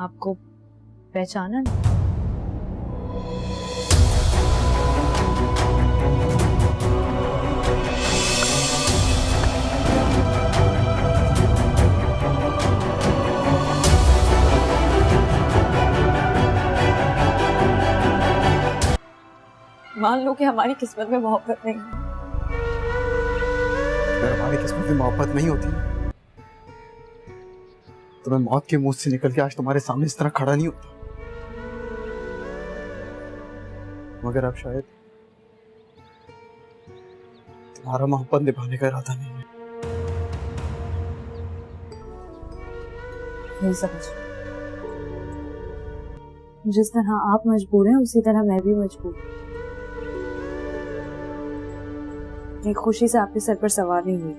आपको पहचाना नहीं। मान लो कि हमारी किस्मत में मोहब्बत नहीं है। अगर हमारी किस्मत में मोहब्बत नहीं होती तो मैं मौत के मुंह से निकल के आज तुम्हारे सामने इस तरह खड़ा नहीं होता। मगर अब शायद तुम्हारा मोहब्बत निभाने का इरादा नहीं है। नहीं समझ, जिस तरह आप मजबूर हैं उसी तरह मैं भी मजबूर हूँ। एक खुशी से आपके सर पर सवार नहीं हुई।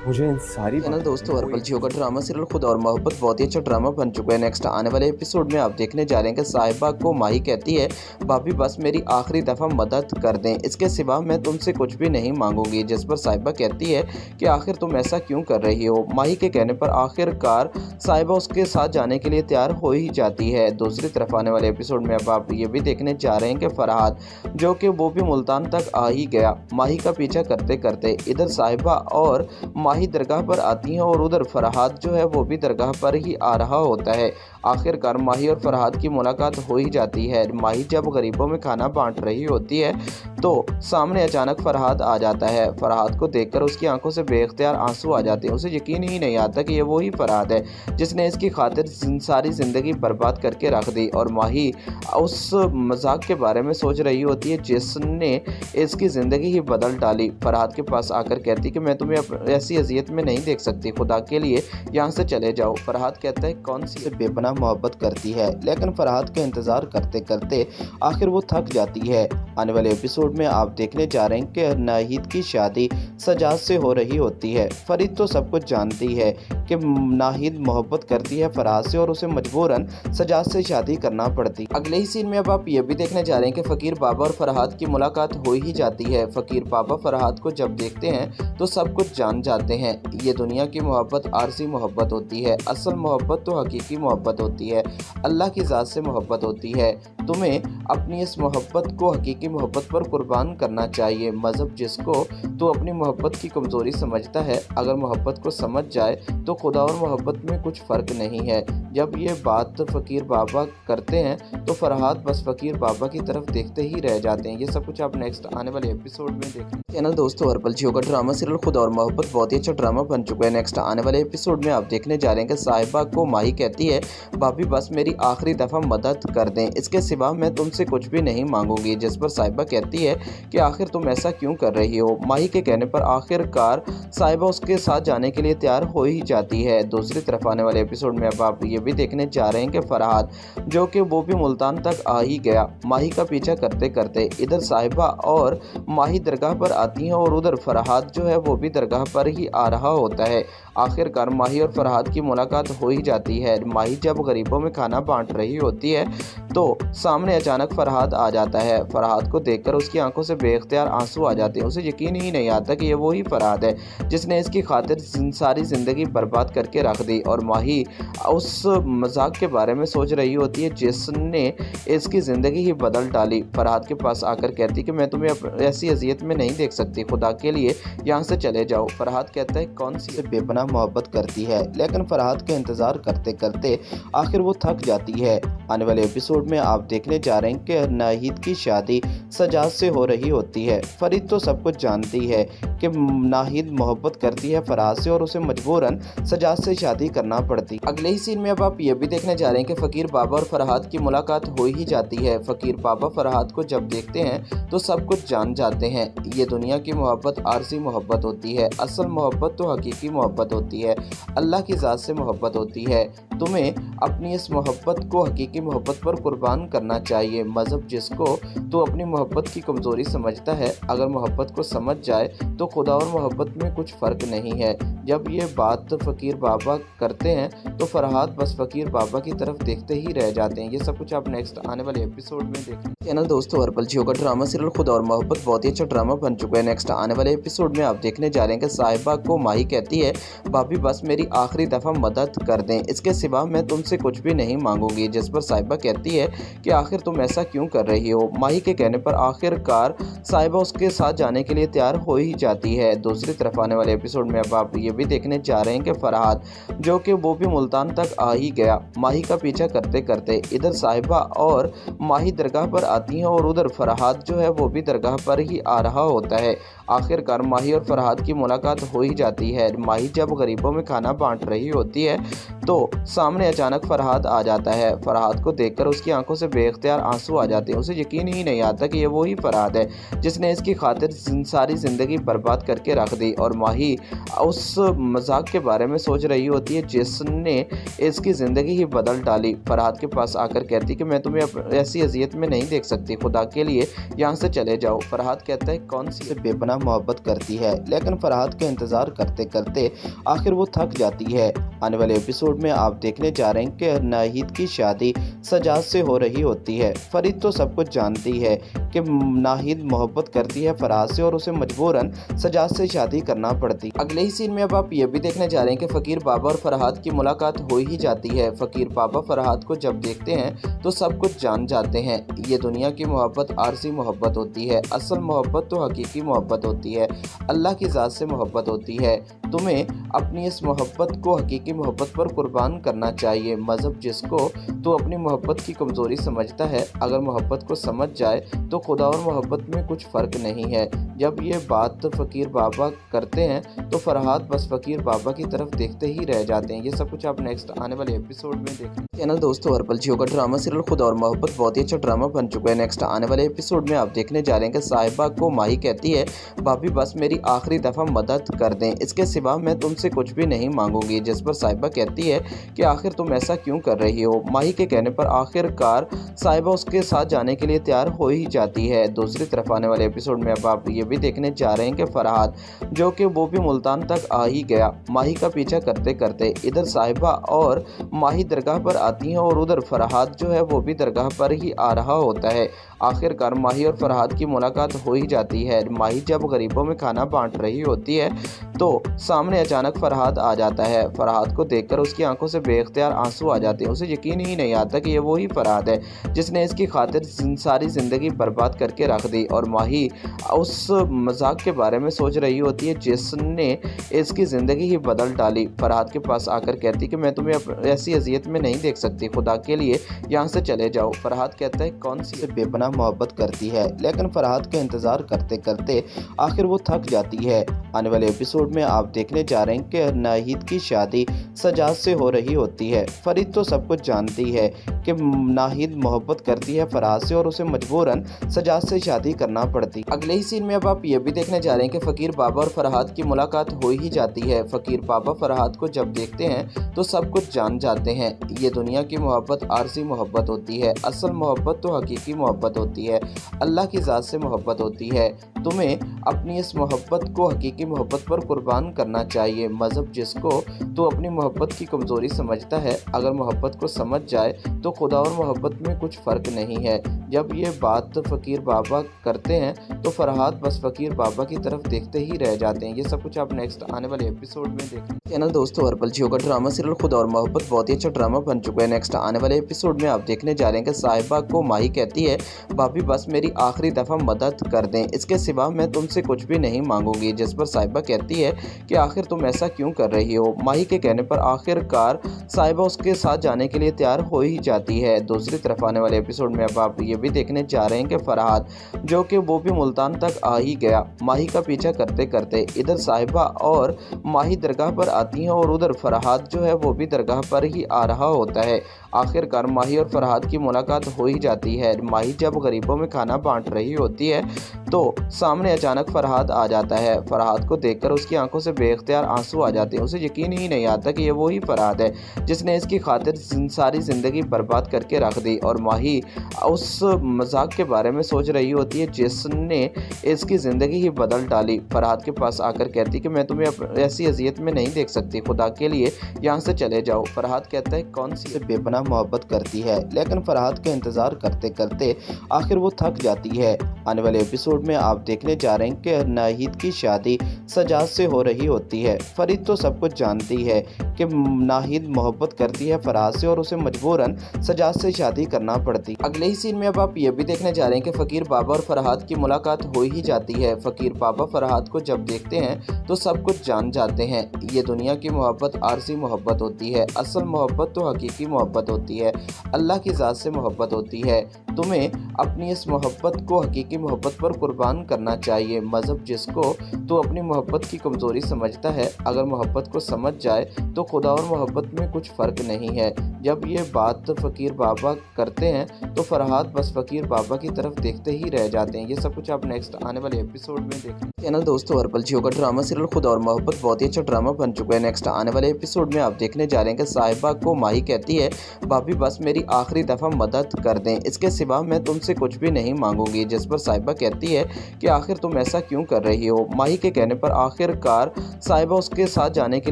मुझे इन सारी चैनल दोस्तों हर्बल जियो का ड्रामा सीरियल खुद और मोहब्बत बहुत ही अच्छा ड्रामा बन चुका है। नेक्स्ट आने वाले एपिसोड में आप देखने जा रहे हैं कि साहिबा को माही कहती है भाभी बस मेरी आखिरी दफ़ा मदद कर दें, इसके सिवा मैं तुमसे कुछ भी नहीं मांगूंगी। जिस पर साहिबा कहती है कि आखिर तुम ऐसा क्यों कर रही हो। माही के कहने पर आखिरकार साहिबा उसके साथ जाने के लिए तैयार हो ही जाती है। दूसरी तरफ आने वाले एपिसोड में अब आप ये भी देखने जा रहे हैं कि फरहाद जो कि वो भी मुल्तान तक आ ही गया माही का पीछा करते करते। इधर साहिबा और माही दरगाह पर आती हैं और उधर फरहाद जो है वो भी दरगाह पर ही आ रहा होता है। आखिरकार माही और फरहाद की मुलाकात हो ही जाती है। माही जब गरीबों में खाना बांट रही होती है तो सामने अचानक फरहाद आ जाता है। फरहाद को देखकर उसकी आंखों से बेख्तियार आंसू आ जाते हैं। उसे यकीन ही नहीं आता कि ये वही फरहाद है जिसने इसकी खातिर सारी ज़िंदगी बर्बाद करके रख दी। और माही उस मजाक के बारे में सोच रही होती है जिसने इसकी ज़िंदगी ही बदल डाली। फरहाद के पास आकर कहती कि मैं तुम्हें ऐसी अजियत में नहीं देख सकती, खुदा के लिए यहाँ से चले जाओ। फरहाद कहता है कौन सी बेपनाह मोहब्बत करती है, लेकिन फरहाद का इंतज़ार करते करते आखिर वो थक जाती है। आने वाले एपिसोड में आप देखने जा रहे हैं कि नाहिद की शादी सजाद से हो रही होती है। फरीद तो सब कुछ जानती है कि नाहिद मोहब्बत करती है फरहाद से और उसे मजबूरन सजाद से शादी करना पड़ती। अगले ही सीन में अब आप ये भी देखने जा रहे हैं कि फ़कीर बाबा और फरहाद की मुलाकात हो ही जाती है। फ़कीर बाबा फरहाद को जब देखते हैं तो सब कुछ जान जाते हैं। ये दुनिया की मोहब्बत आरजी मोहब्बत होती है, असल मोहब्बत तो हकीकी मोहब्बत होती है, अल्लाह की ज़ात से मोहब्बत होती है। तुम्हें अपनी इस मोहब्बत को हकीकी मोहब्बत पर कुर्बान करना चाहिए। मज़हब जिसको तो अपनी मोहब्बत की कमज़ोरी समझता है, अगर मोहब्बत को समझ जाए तो खुदा और मोहब्बत में कुछ फ़र्क नहीं है। जब ये बात फ़कीर बाबा करते हैं तो फरहाद बस फ़कीर बाबा की तरफ देखते ही रह जाते हैं। ये सब कुछ आप नेक्स्ट आने वाले एपिसोड में देखें। चैनल दोस्तों हर्बल जियो का ड्रामा सीरियल खुद और मोहब्बत बहुत ही अच्छा ड्रामा बन चुका है। नेक्स्ट आने वाले एपिसोड में आप देखने जा रहे हैं कि साहिबा को माही कहती है भाभी बस मेरी आखिरी दफ़ा मदद कर दें, इसके सिवा मैं तुमसे कुछ भी नहीं मांगूंगी। जिस पर साहिबा कहती है कि आखिर तुम ऐसा क्यों कर रही हो। माही के कहने पर आखिरकार साहिबा उसके साथ जाने के लिए तैयार हो ही जाती है। दूसरी तरफ आने वाले एपिसोड में अब आप ये भी देखने जा रहे हैं कि फरहाद जो कि वो भी मुल्तान तक आ ही गया माही का पीछा करते करते। इधर साहिबा और माही दरगाह पर आती हैं और उधर फरहाद जो है वो भी दरगाह पर ही आ रहा होता है। आखिरकार माही और फरहाद की मुलाकात हो ही जाती है। माही जब गरीबों में खाना बांट रही होती है तो सामने अचानक फरहाद आ जाता है। फरहाद को देखकर उसकी आंखों से बेख्तियार आंसू आ जाते हैं। उसे यकीन ही नहीं आता कि ये वही फरहाद है जिसने इसकी खातिर सारी ज़िंदगी बर्बाद करके रख दी। और माही उस मजाक के बारे में सोच रही होती है जिसने इसकी ज़िंदगी ही बदल डाली। फरहाद के पास आकर कहती कि मैं तुम्हें ऐसी अजियत में नहीं देख सकती, खुदा के लिए यहाँ से चले जाओ। फरहाद कहता है कौन सी बेपनाह मोहब्बत करती है, लेकिन फरहाद का इंतज़ार करते करते आखिर वो थक जाती है। आने वाले एपिसोड में आप देखने जा रहे हैं कि नाहिद की शादी सजाद से हो रही होती है। फरीद तो सब कुछ जानती है कि नाहिद मोहब्बत करती है फरहाद से और उसे मजबूरन सजाद से शादी करना पड़ती। अगले ही सीन में अब आप ये भी देखने जा रहे हैं कि फ़कीर बाबा और फरहाद की मुलाकात हो ही जाती है। फ़कीर बाबा फरहाद को जब देखते हैं तो सब कुछ जान जाते हैं। ये दुनिया की मोहब्बत आरजी मोहब्बत होती है, असल मोहब्बत तो हकीकी मोहब्बत होती है, अल्लाह की ज़ात से मोहब्बत होती है। तुम्हें अपनी इस मोहब्बत को हकीकी मोहब्बत पर कुर्बान करना चाहिए। मज़हब जिसको तो अपनी मोहब्बत की कमज़ोरी समझता है, अगर मोहब्बत को समझ जाए तो खुदा और मोहब्बत में कुछ फ़र्क नहीं है। जब ये बात फ़कीर बाबा करते हैं तो फरहाद बस फ़कीर बाबा की तरफ देखते ही रह जाते हैं। ये सब कुछ आप नेक्स्ट आने वाले एपिसोड में देखें। चैनल दोस्तों हर्बल जियो का ड्रामा सीरियल खुद और मोहब्बत बहुत ही अच्छा ड्रामा बन चुका है। नेक्स्ट आने वाले एपिसोड में आप देखने जा रहे हैं कि साहिबा को माही कहती है भाभी बस मेरी आखिरी दफ़ा मदद कर दें, इसके सिवा मैं तुमसे कुछ भी नहीं मांगूंगी। जिस पर साहिबा कहती है कि आखिर तुम ऐसा क्यों कर रही हो। माही के कहने पर आखिरकार साहिबा उसके साथ जाने के लिए तैयार हो ही जाती है। दूसरी तरफ आने वाले एपिसोड में अब आप ये भी देखने जा रहे हैं कि फरहाद जो कि वो भी मुल्तान तक आ ही गया माही का पीछा करते करते। इधर साहिबा और माही दरगाह पर आती हैं और उधर फरहाद जो है वो भी दरगाह पर ही आ रहा होता है। आखिरकार माही और फरहाद की मुलाकात हो ही जाती है। माही जब गरीबों में खाना बांट रही होती है तो सामने अचानक फरहाद आ जाता है। फरहाद को देखकर उसकी आंखों से बेख्तियार आंसू आ जाते हैं। उसे यकीन ही नहीं आता कि ये वही फरहाद है जिसने इसकी खातिर सारी ज़िंदगी बर्बाद करके रख दी। और माही उस मजाक के बारे में सोच रही होती है जिसने इसकी ज़िंदगी ही बदल डाली। फरहाद के पास आकर कहती कि मैं तुम्हें ऐसी अजियत में नहीं देख सकती, खुदा के लिए यहाँ से चले जाओ। फरहाद कहता है कौन सी बेपनाह मोहब्बत करती है, लेकिन फरहाद का इंतज़ार करते करते आखिर वो थक जाती है। आने वाले एपिसोड में आप देखने जा रहे हैं कि नाहिद की शादी सजाद से हो रही होती है। फरीद तो सब कुछ जानती है कि नाहिद मोहब्बत करती है फरहाद से और उसे मजबूरन सजाद से शादी करना पड़ती। अगले ही सीन में अब आप ये भी देखने जा रहे हैं कि फ़कीर बाबा और फरहाद की मुलाकात हो ही जाती है। फ़कीर बाबा फरहाद को जब देखते हैं तो सब कुछ जान जाते हैं। ये दुनिया की मोहब्बत आरज़ी मोहब्बत होती है, असल मोहब्बत तो हकीकी मोहब्बत होती है, अल्लाह की ज़ात से मोहब्बत होती है। तुम्हें अपनी इस मोहब्बत को हकीकी मोहब्बत पर कुर्बान करना चाहिए। मज़हब जिसको तो अपनी मोहब्बत की कमज़ोरी समझता है, अगर मोहब्बत को समझ जाए तो खुदा और मोहब्बत में कुछ फ़र्क नहीं है। जब ये बात फ़कीर बाबा करते हैं तो फरहाद बस फ़कीर बाबा की तरफ देखते ही रह जाते हैं। ये सब कुछ आप नेक्स्ट आने वाले एपिसोड में देखें। चैनल दोस्तों हर पल जियो का ड्रामा सीरियल खुदा और मोहब्बत बहुत ही अच्छा ड्रामा बन चुका है। नेक्स्ट आने वाले एपिसोड में आप देखने जा रहे हैं कि साहिबा को माही कहती है भाभी बस मेरी आखिरी दफ़ा मदद कर दें, इसके सिवा मैं तुमसे कुछ भी नहीं मांगूंगी। जिस पर साहिबा कहती है कि आखिर तुम ऐसा क्यों कर रही हो। माही के कहने पर आखिरकार साहिबा उसके साथ जाने के लिए तैयार हो ही जाती है। दूसरी तरफ आने वाले एपिसोड में अब आप ये भी देखने जा रहे हैं कि फरहाद जो कि वो भी मुल्तान तक आ ही गया माही का पीछा करते करते। इधर साहिबा और माही दरगाह पर आती हैं और उधर फरहाद जो है वो भी दरगाह पर ही आ रहा होता है। आखिरकार माही और फरहाद की मुलाकात हो ही जाती है। माही जब गरीबों में खाना बांट रही होती है तो सामने अचानक फरहाद आ जाता है। फरहाद को देखकर उसकी आंखों से बेख्तियार आंसू आ जाते हैं। उसे यकीन ही नहीं आता कि ये वही फरहाद है जिसने इसकी खातिर सारी ज़िंदगी बर्बाद करके रख दी। और माही उस मजाक के बारे में सोच रही होती है जिसने इसकी ज़िंदगी ही बदल डाली। फरहाद के पास आकर कहती कि मैं तुम्हें ऐसी अजियत में नहीं देख सकती, खुदा के लिए यहाँ से चले जाओ। फरहाद कहता है कौन सी बेपनाह मोहब्बत करती है, लेकिन फरहाद का इंतज़ार करते करते आखिर वो थक जाती है। आने वाले एपिसोड में आप देखने जा रहे हैं कि नाहिद की शादी सजाद से हो रही होती है। फरीद तो सब कुछ जानती है कि नाहिद मोहब्बत करती है फरहाद से और उसे मजबूरन सजाद से शादी करना पड़ती। अगले ही सीन में अब आप ये भी देखने जा रहे हैं कि फ़कीर बाबा और फरहाद की मुलाकात हो ही जाती है। फ़कीर बाबा फरहाद को जब देखते हैं तो सब कुछ जान जाते हैं। ये दुनिया की मोहब्बत आरज़ी मोहब्बत होती है, असल मोहब्बत तो हकीकी मोहब्बत होती है, अल्लाह की ज़ात से मोहब्बत होती है। तुम्हें अपनी इस मोहब्बत को हकीकी मोहब्बत पर कुर्बान करना चाहिए। मज़हब जिसको तो अपनी मोहब्बत की कमज़ोरी समझता है, अगर मोहब्बत को समझ जाए तो खुदा और मोहब्बत में कुछ फ़र्क नहीं है। जब ये बात फ़कीर बाबा करते हैं तो फरहाद बस फ़कीर बाबा की तरफ देखते ही रह जाते हैं। ये सब कुछ आप नेक्स्ट आने वाले एपिसोड में देखें। चैनल दोस्तों हर पल जियो का ड्रामा सीरियल खुदा और मोहब्बत बहुत ही अच्छा ड्रामा बन चुका है। नेक्स्ट आने वाले एपिसोड में आप देखने जा रहे हैं कि साहिबा को माही कहती है भाभी बस मेरी आखिरी दफ़ा मदद कर दें, इसके सिवा मैं तुमसे कुछ भी नहीं मांगूंगी। जिस पर साहिबा कहती है कि आखिर तुम ऐसा क्यों कर रही हो। माही के कहने पर आखिरकार साहिबा उसके साथ जाने के लिए तैयार हो ही जाती है। दूसरी तरफ आने वाले एपिसोड में अब आप ये भी देखने जा रहे हैं कि फरहाद जो कि वो भी मुल्तान तक आ ही गया माही का पीछा करते करते। इधर साहिबा और माही दरगाह पर आती हैं और उधर फरहाद जो है वो भी दरगाह पर ही आ रहा होता है। आखिरकार माही और फरहाद की मुलाकात हो ही जाती है। माही जब गरीबों में खाना बांट रही होती है तो सामने अचानक फरहाद आ जाता है। फरहाद को देखकर उसकी आंखों से बेख्तियार आंसू आ जाते हैं। उसे यकीन ही नहीं आता कि ये वही फरहाद है जिसने इसकी खातिर सारी ज़िंदगी बर्बाद करके रख दी। और माही उस मजाक के बारे में सोच रही होती है जिसने इसकी ज़िंदगी ही बदल डाली। फरहाद के पास आकर कहती कि मैं तुम्हें ऐसी अजियत में नहीं देख सकती, खुदा के लिए यहाँ से चले जाओ। फरहाद कहता है कौन सी बेपनाह मोहब्बत करती है, लेकिन फरहाद का इंतज़ार करते करते आखिर वो थक जाती है। आने वाले एपिसोड में आप देखने जा रहे हैं कि नाहिद की शादी सजाद से हो रही होती है। फरीद तो सब कुछ जानती है कि नाहिद मोहब्बत करती है फरहाद से और उसे मजबूरन सजाद से शादी करना पड़ती। अगले ही सीन में अब आप ये भी देखने जा रहे हैं कि फ़कीर बाबा और फरहाद की मुलाकात हो ही जाती है। फ़कीर बाबा फरहाद को जब देखते हैं तो सब कुछ जान जाते हैं। ये दुनिया की मोहब्बत आरसी मोहब्बत होती है, असल मोहब्बत तो हकीकी मोहब्बत होती है, अल्लाह की ज़ात से मोहब्बत होती है। तुम्हें अपनी इस मोहब्बत को हकीकी मोहब्बत पर कुर्बान करना चाहिए। मज़हब जिसको तो अपनी मोहब्बत की कमज़ोरी समझता है, अगर मोहब्बत को समझ जाए तो खुदा और मोहब्बत में कुछ फ़र्क नहीं है। जब ये बात फ़कीर बाबा करते हैं तो फरहाद बस फ़कीर बाबा की तरफ देखते ही रह जाते हैं। ये सब कुछ आप नेक्स्ट आने वाले एपिसोड में देखें। चैनल दोस्तों हर्बल जियो का ड्रामा सीरियल खुदा और मोहब्बत बहुत ही अच्छा ड्रामा बन चुका है। नेक्स्ट आने वाले एपिसोड में आप देखने जा रहे हैं कि साहिबा को माही कहती है, भाभी बस मेरी आखिरी दफ़ा मदद कर दें, इसके सिवा मैं तुमसे कुछ भी नहीं मांगूंगी। जिस पर साहिबा कहती है कि आखिर तुम ऐसा क्यों कर रही हो। माही के कहने पर आखिरकार साहिबा उसके साथ जाने के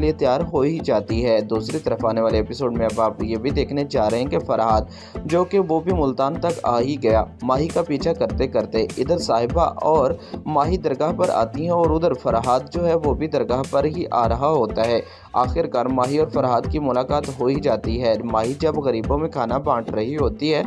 लिए तैयार हो ही जाती है। दूसरी तरफ आने वाले एपिसोड में अब आप ये भी देखने जा रहे हैं कि फरहाद जो कि वो भी मुल्तान तक आ ही गया माही का पीछा करते करते। इधर साहिबा और माही दरगाह पर आती हैं और उधर फरहाद जो है वो भी दरगाह पर ही आ रहा होता है। आखिरकार माही और फरहाद की मुलाकात हो ही जाती है। माही जब गरीबों में खाना बांट रही होती है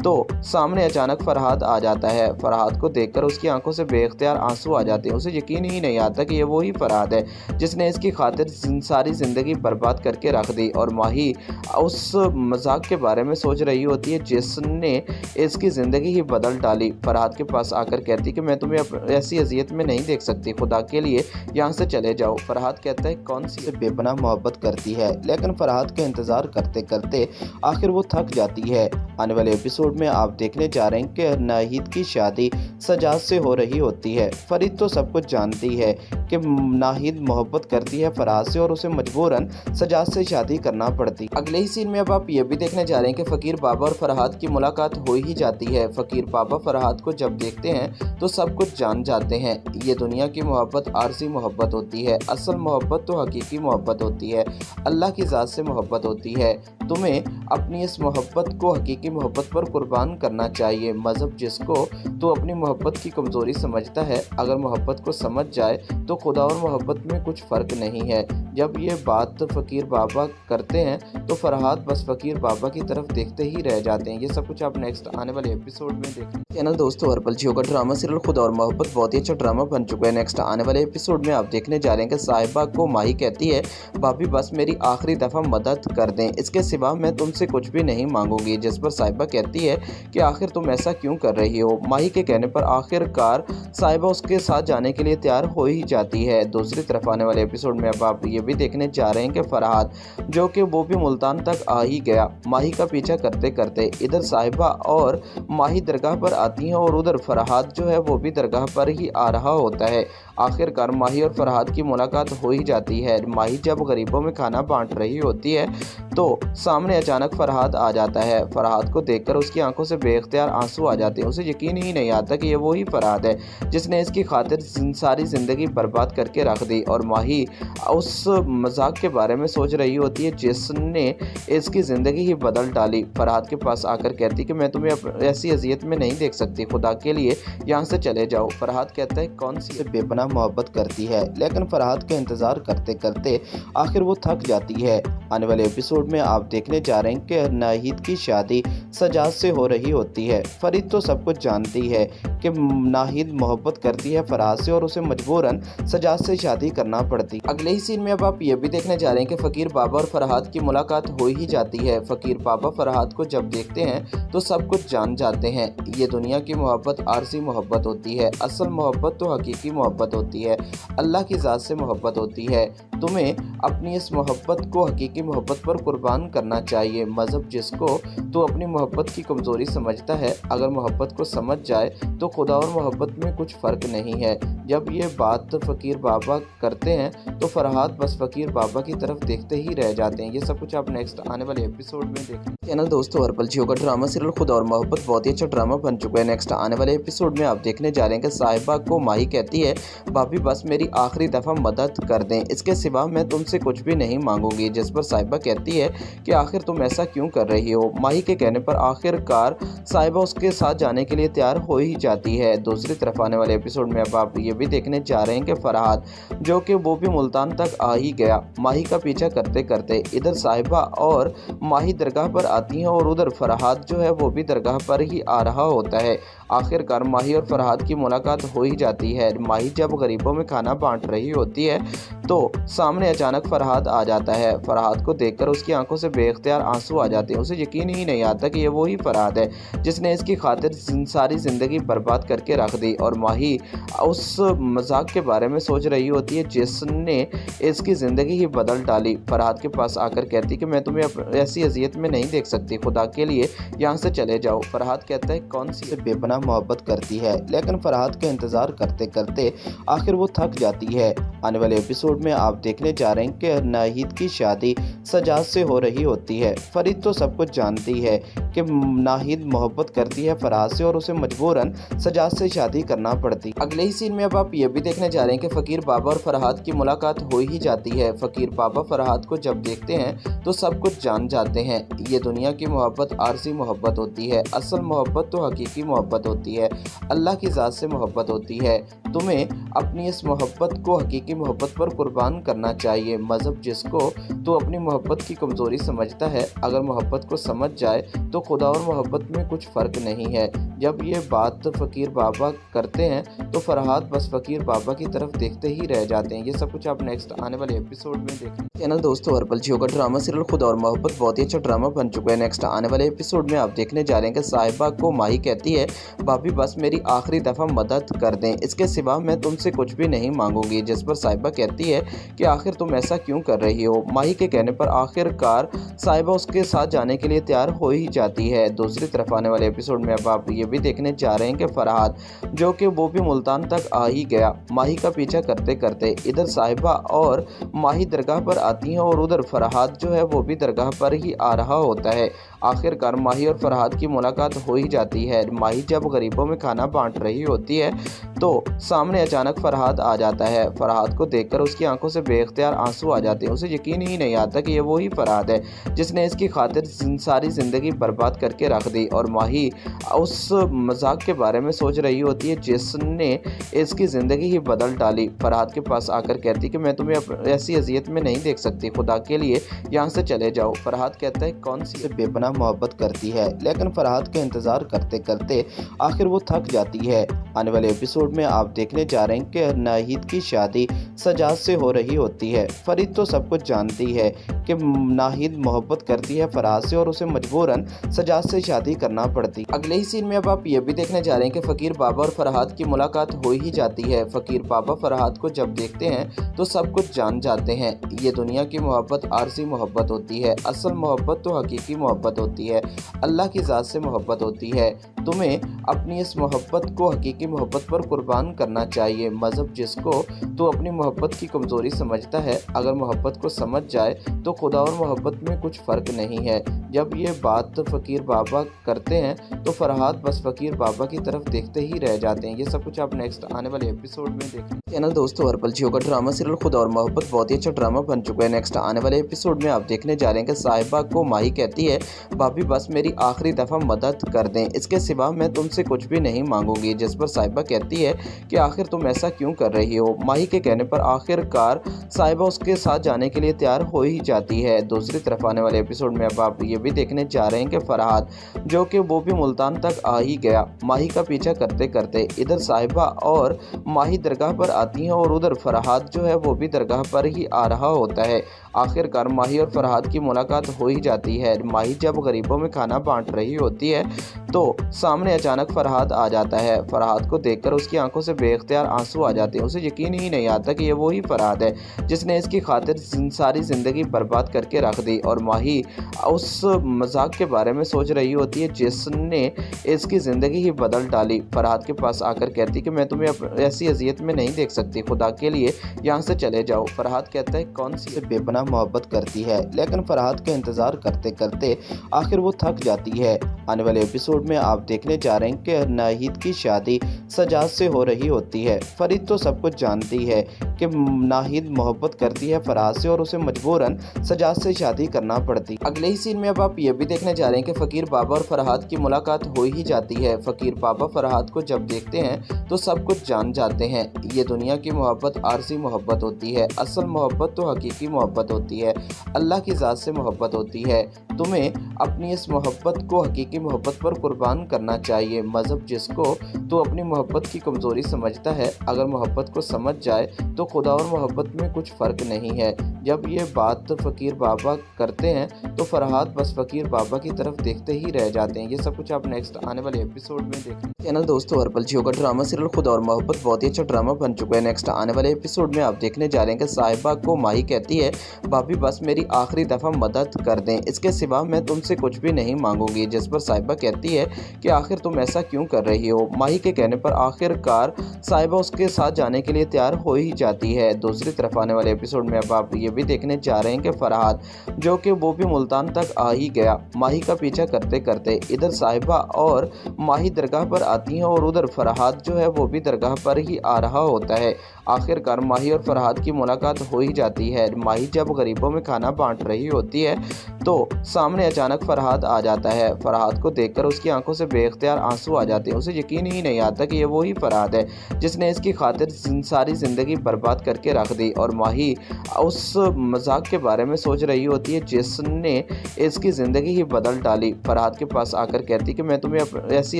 तो सामने अचानक फरहाद आ जाता है। फरहाद को देखकर उसकी आंखों से बेख्तियार आंसू आ जाते हैं। उसे यकीन ही नहीं आता कि ये वही फरहाद है जिसने इसकी खातिर सारी ज़िंदगी बर्बाद करके रख दी। और माही उस मजाक के बारे में सोच रही होती है जिसने इसकी ज़िंदगी ही बदल डाली। फरहाद के पास आकर कहती कि मैं तुम्हें ऐसी अजियत में नहीं देख सकती, खुदा के लिए यहाँ से चले जाओ। फरहाद कहता है कौन सी बेपनाह मोहब्बत करती है, लेकिन फरहाद का इंतज़ार करते करते आखिर वो थक जाती है। आने वाले एपिसोड में आप देखने जा रहे हैं कि नाहिद की शादी सजाद से हो रही होती है। फरीद तो सब कुछ जानती है कि नाहिद मोहब्बत करती है फरहाद से और उसे मजबूरन सजाद से शादी करना पड़ती। अगले ही सीन में अब आप ये भी देखने जा रहे हैं कि फ़कीर बाबा और फरहाद की मुलाकात हो ही जाती है। फ़कीर बाबा फरहाद को जब देखते हैं तो सब कुछ जान जाते हैं। ये दुनिया की मोहब्बत आरसी मोहब्बत होती है, असल मोहब्बत तो हकीकी मोहब्बत होती है, अल्लाह की ज़ात से मोहब्बत होती है। तुम्हें अपनी इस मोहब्बत को हकीकी मोहब्बत पर कुर्बान करना चाहिए। मज़हब जिसको तो अपनी मोहब्बत की कमज़ोरी समझता है, अगर मोहब्बत को समझ जाए तो खुदा और मोहब्बत में कुछ फ़र्क नहीं है। जब ये बात फ़कीर बाबा करते हैं तो फरहाद बस फ़कीर बाबा की तरफ देखते ही रह जाते हैं। ये सब कुछ आप नेक्स्ट आने वाले एपिसोड में देखें। चैनल दोस्तों हर्बल जियो का ड्रामा सीरियल खुदा और मोहब्बत बहुत ही अच्छा ड्रामा बन चुका है। नेक्स्ट आने वाले एपिसोड में आप देखने जा रहे हैं कि साहिबा को माही कहती है, भाभी बस मेरी आखिरी दफ़ा मदद कर दें, इसके सिवा मैं तुमसे कुछ भी नहीं मांगूंगी। जिस पर साहिबा कहती है कि आखिर तुम ऐसा क्यों कर रही हो। माही के कहने पर आखिरकार साहिबा उसके साथ जाने के लिए तैयार हो ही जाती है। दूसरी तरफ आने वाले एपिसोड में अब आप ये भी देखने जा रहे हैं कि फरहाद जो कि वो भी मुल्तान तक आ ही गया माही का पीछा करते करते। इधर साहिबा और माही दरगाह पर आती हैं और उधर फरहाद जो है वो भी दरगाह पर ही आ रहा होता है। आखिरकार माही और फरहाद की मुलाकात हो ही जाती है। माही जब गरीबों में खाना बांट रही होती है तो सामने अचानक फरहाद आ जाता है। फरहाद को देखकर उसकी आंखों से बेख्तियार आंसू आ जाते हैं। उसे यकीन ही नहीं आता कि ये वही फरहाद है जिसने इसकी खातिर सारी ज़िंदगी बर्बाद करके रख दी। और माही उस मजाक के बारे में सोच रही होती है जिसने इसकी ज़िंदगी ही बदल डाली। फरहाद के पास आकर कहती कि मैं तुम्हें ऐसी अजियत में नहीं देख सकती, खुदा के लिए यहाँ से चले जाओ। फरहाद कहता है कौन सी बेपनाह मोहब्बत करती है, लेकिन फरहाद का इंतज़ार करते करते आखिर वो थक जाती है। आने वाले एपिसोड में आप देखने जा रहे हैं कि नाहिद की शादी सजाद से हो रही होती है। फरीद तो सब कुछ जानती है कि नाहिद मोहब्बत करती है फरहाद से और उसे मजबूरन सजाद से शादी करना पड़ती। अगले ही सीन में अब आप ये भी देखने जा रहे हैं कि फ़कीर बाबा और फरहाद की मुलाकात हो ही जाती है। फ़कीर बाबा फरहाद को जब देखते हैं तो सब कुछ जान जाते हैं। ये दुनिया की मोहब्बत आरसी मोहब्बत होती है, असल मोहब्बत तो हकीकी मोहब्बत होती है, अल्लाह की ज़ात से मोहब्बत होती है। तुम्हें अपनी इस मोहब्बत को हकीकी मोहब्बत पर कुर्बान करना चाहिए। मज़हब जिसको तो अपनी मोहब्बत की कमज़ोरी समझता है, अगर मोहब्बत को समझ जाए तो खुदा और मोहब्बत में कुछ फ़र्क नहीं है। जब ये बात फ़कीर बाबा करते हैं तो फरहाद बस फ़कीर बाबा की तरफ देखते ही रह जाते हैं। ये सब कुछ आप नेक्स्ट आने वाले एपिसोड में देखें। चैनल दोस्तों हर्बल जियो का ड्रामा सीरियल खुदा और मोहब्बत बहुत ही अच्छा ड्रामा बन चुका है। नेक्स्ट आने वाले एपिसोड में आप देखने जा रहे हैं कि साहिबा को माही कहती है, भाभी बस मेरी आखिरी दफ़ा मदद कर दें, इसके सिवा मैं तुमसे कुछ भी नहीं मांगूंगी। जिस पर साहिबा कहती है कि आखिर तुम ऐसा क्यों कर रही हो। माही के कहने पर आखिरकार साहिबा उसके साथ जाने के लिए तैयार हो ही जाती है। दूसरी तरफ आने वाले एपिसोड में अब आप ये भी देखने जा रहे हैं कि फरहाद जो कि वो भी मुल्तान तक आ ही गया। माही का पीछा करते करते इधर साहिबा और माही दरगाह पर आती हैं और उधर फरहाद जो है वो भी दरगाह पर ही आ रहा होता है। आखिरकार माही और फरहाद की मुलाकात हो ही जाती है। माही जब गरीबों में खाना बांट रही होती है तो सामने अचानक फरहाद आ जाता है। फरहाद को देखकर उसकी आंखों से बेख्तियार आंसू आ जाते हैं। उसे यकीन ही नहीं आता कि ये वही फरहाद है जिसने इसकी खातिर सारी ज़िंदगी बर्बाद करके रख दी। और माही उस मजाक के बारे में सोच रही होती है जिसने इसकी ज़िंदगी ही बदल डाली। फरहाद के पास आकर कहती कि मैं तुम्हें ऐसी अजियत में नहीं देख सकती, खुदा के लिए यहाँ से चले जाओ। फरहाद कहता है कौन सी बेपनाह मोहब्बत करती है, लेकिन फरहाद का इंतज़ार करते करते आखिर वो थक जाती है। आने वाले एपिसोड में आप देखने जा रहे हैं कि नाहिद की शादी सजाद से हो रही होती है। फरीद तो सब कुछ जानती है कि नाहिद मोहब्बत करती है फरहाद से और उसे मजबूरन सजाद से शादी करना पड़ती। अगले ही सीन में अब आप ये भी देखने जा रहे हैं कि फ़कीर बाबा और फरहाद की मुलाकात हो ही जाती है। फ़कीर बाबा फरहाद को जब देखते हैं तो सब कुछ जान जाते हैं। ये दुनिया की मोहब्बत आरजी मोहब्बत होती है, असल मोहब्बत तो हकीकी मोहब्बत होती है, अल्लाह की ज़ात से मोहब्बत होती है। तुम्हें अपनी इस मोहब्बत को हकीकी मोहब्बत पर कुर्बान करना चाहिए। मज़हब जिसको तो अपनी मोहब्बत की कमज़ोरी समझता है, अगर मोहब्बत को समझ जाए तो खुदा और मोहब्बत में कुछ फ़र्क नहीं है। जब ये बात फ़कीर बाबा करते हैं तो फरहाद बस फ़कीर बाबा की तरफ देखते ही रह जाते हैं। ये सब कुछ आप नेक्स्ट आने वाले एपिसोड में देखें। चैनल दोस्तों हर पल जियो का ड्रामा सीरियल खुदा और मोहब्बत बहुत ही अच्छा ड्रामा बन चुका है। नेक्स्ट आने वाले एपिसोड में आप देखने जा रहे हैं कि साहिबा को माही कहती है भाभी बस मेरी आखिरी दफ़ा मदद कर दें, इसके सिवा मैं तुमसे कुछ भी नहीं मांगूंगी। जिस पर साहिबा कहती है कि आखिर तुम ऐसा क्यों कर रही हो। माही के कहने पर आखिरकार साहिबा उसके साथ जाने के लिए तैयार हो ही जाती है। दूसरी तरफ आने वाले एपिसोड में अब आप ये भी देखने जा रहे हैं कि फरहाद जो कि वो भी मुल्तान तक आ ही गया। माही का पीछा करते करते इधर साहिबा और माही दरगाह पर आती हैं और उधर फरहाद जो है वो भी दरगाह पर ही आ रहा होता है। आखिरकार माही और फरहाद की मुलाकात हो ही जाती है। माही जब गरीबों में खाना बांट रही होती है तो सामने अचानक फरहाद आ जाता है। फरहाद को देखकर उसकी आंखों से बेख्तियार आंसू आ जाते हैं। उसे यकीन ही नहीं आता कि ये वही फरहाद है जिसने इसकी खातिर सारी ज़िंदगी बर्बाद करके रख दी। और माही उस मजाक के बारे में सोच रही होती है जिसने इसकी ज़िंदगी ही बदल डाली। फरहाद के पास आकर कहती कि मैं तुम्हें ऐसी अजियत में नहीं देख सकती, खुदा के लिए यहाँ से चले जाओ। फरहाद कहता है कौन सी बेपनाह मोहब्बत करती है, लेकिन फरहाद का इंतज़ार करते करते आखिर वो थक जाती है। आने वाले एपिसोड में आप देखने जा रहे हैं कि नाहिद की शादी सजाद से हो रही होती है। फरीद तो सब कुछ जानती है कि नाहिद मोहब्बत करती है फरहाद से और उसे मजबूरन सजाद से शादी करना पड़ती। अगले ही सीन में अब आप ये भी देखने जा रहे हैं कि फ़कीर बाबा और फरहाद की मुलाकात हो ही जाती है। फ़कीर बाबा फरहाद को जब देखते हैं तो सब कुछ जान जाते हैं। ये दुनिया की मोहब्बत आरजी मोहब्बत होती है, असल मोहब्बत तो हकीकी मोहब्बत होती है, अल्लाह की ज़ात से मोहब्बत होती है। तुम्हें अपनी इस मोहब्बत को हकीकी मोहब्बत पर कुर्बान करना चाहिए। मज़हब जिसको तो अपनी मोहब्बत की कमज़ोरी समझता है, अगर मोहब्बत को समझ जाए तो खुदा और मोहब्बत में कुछ फ़र्क नहीं है। जब ये बात फ़कीर बाबा करते हैं तो फरहाद बस फ़कीर बाबा की तरफ देखते ही रह जाते हैं। ये सब कुछ आप नेक्स्ट आने वाले एपिसोड में देखें। चैनल दोस्तों हर पल जियो का ड्रामा सीरियल खुदा और मोहब्बत बहुत ही अच्छा ड्रामा बन चुका है। नेक्स्ट आने वाले एपिसोड में आप देखने जा रहे हैं कि साहिबा को माही कहती है भाभी बस मेरी आखिरी दफ़ा मदद कर दें, इसके सिवा मैं तुमसे कुछ भी नहीं मांगूंगी। जिस पर साहिबा कहती है कि आखिर तुम ऐसा क्यों कर रही हो। माही के कहने पर आखिरकार साहिबा उसके साथ जाने के लिए तैयार हो ही जाती है। दूसरी तरफ आने वाले एपिसोड में अब आप ये भी देखने जा रहे हैं कि फरहाद जो कि वो भी मुल्तान तक आ ही गया। माही का पीछा करते करते इधर साहिबा और माही दरगाह पर आती हैं और उधर फरहाद जो है वो भी दरगाह पर ही आ रहा होता है। आखिरकार माही और फरहाद की मुलाकात हो ही जाती है। माही जब गरीबों में खाना बांट रही होती है तो सामने अचानक फरहाद आ जाता है। फरहाद को देखकर उसकी आंखों से बेख्तियार आंसू आ जाते हैं। उसे यकीन ही नहीं आता कि ये वही फरहाद है जिसने इसकी खातिर सारी ज़िंदगी बर्बाद करके रख दी। और माही उस मजाक के बारे में सोच रही होती है जिसने इसकी ज़िंदगी ही बदल डाली। फरहाद के पास आकर कहती कि मैं तुम्हें ऐसी अजियत में नहीं देख सकती, खुदा के लिए यहाँ से चले जाओ। फरहाद कहता है कौन सी बेपनाह मोहब्बत करती है, लेकिन फरहाद का इंतज़ार करते करते आखिर वो थक जाती है। आने वाले एपिसोड में आप देखने जा रहे हैं कि नाहिद की शादी सजाद से हो रही होती है। फरीद तो सब कुछ जानती है कि नाहिद मोहब्बत करती है फरहाद से और उसे मजबूरन सजाद से शादी करना पड़ती। अगले ही सीन में अब आप ये भी देखने जा रहे हैं कि फ़कीर बाबा और फरहाद की मुलाकात हो ही जाती जाती है। फ़कीर बाबा फरहाद को जब देखते हैं तो सब कुछ जान जाते हैं। ये दुनिया की मोहब्बत आरज़ी मोहब्बत होती है, असल मोहब्बत तो हकीकी मोहब्बत होती है, अल्लाह की ज़ात से मोहब्बत होती है। तुम्हें अपनी इस मोहब्बत को हकीकी मोहब्बत पर कुर्बान करना चाहिए। मज़हब जिसको तो अपनी मोहब्बत की कमज़ोरी समझता है, अगर मोहब्बत को समझ जाए तो खुदा और मोहब्बत में कुछ फ़र्क नहीं है। जब ये बात फ़कीर बाबा करते हैं तो फरहाद बस फ़कीर बाबा की तरफ देखते ही रह जाते हैं। ये सब कुछ आप नेक्स्ट आने वाले एपिसोड में देखें। चैनल दोस्तों हर्बल जियो का ड्रामा सीरियल खुदा और मोहब्बत बहुत ही अच्छा ड्रामा बन चुका है। नेक्स्ट आने वाले एपिसोड में आप देखने जा रहे हैं कि साहिबा को माही कहती है, भाभी बस मेरी आखिरी दफ़ा मदद कर दें, इसके सिवा मैं तुमसे कुछ भी नहीं मांगूंगी। जिस पर साहिबा कहती है कि आखिर तुम ऐसा क्यों कर रही हो। माही के कहने पर आखिरकार साहिबा उसके साथ जाने के लिए तैयार हो ही जाती है। दूसरी तरफ आने वाले एपिसोड में अब आप ये भी देखने जा रहे हैं कि फरहाद जो कि वो भी मुल्तान तक आ ही गया, माही का पीछा करते करते। इधर साहिबा और माही दरगाह पर आती हैं और उधर फरहाद जो है वो भी दरगाह पर ही आ रहा होता है। आखिरकार माही और फरहाद की मुलाकात हो ही जाती है। माही जब गरीबों में खाना बांट रही होती है तो सामने अचानक फरहाद आ जाता है। फरहाद को देखकर उसकी आंखों से बेख्तियार आंसू आ जाते हैं। उसे यकीन ही नहीं आता कि ये वही फरहाद है जिसने इसकी खातिर सारी ज़िंदगी बर्बाद करके रख दी। और माही उस मजाक के बारे में सोच रही होती है जिसने इसकी ज़िंदगी ही बदल डाली। फरहाद के पास आकर कहती कि मैं तुम्हें ऐसी